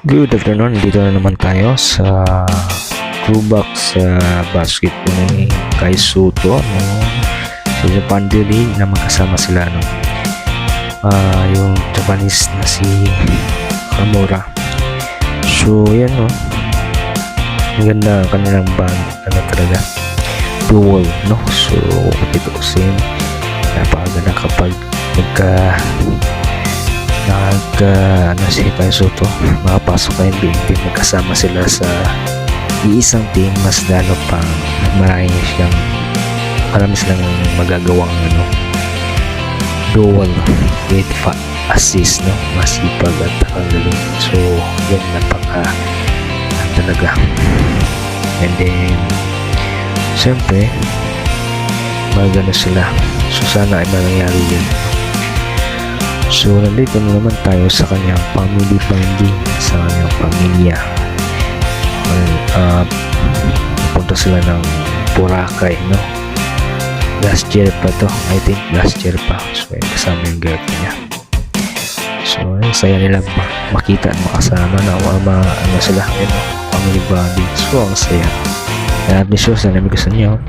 Good afternoon, dito na naman tayo sa throwback sa basketball ni Kai Soto sa Japan League na magkasama sila yung Japanese na si Kamura. So yan ang ganda kanilang band talaga dual so ito kasi napakaganda kapag si Kai Soto makapasok ka yung team magkasama sila sa iisang team, mas lalo pang marami silang magagawang dual with assist masipag at nakagaling. So yun talaga. And then siyempre magano sila, so sana ay mangyari yun. So nandito na naman tayo sa kanyang family bonding, sa kanyang pamilya. Punta sila ng Boracay last year pa to, I think last year pa. So kasama yung girlfriend niya. So ang saya nila makita at makasama sila family bonding. So ang saya. Kaya at least sana gusto niyo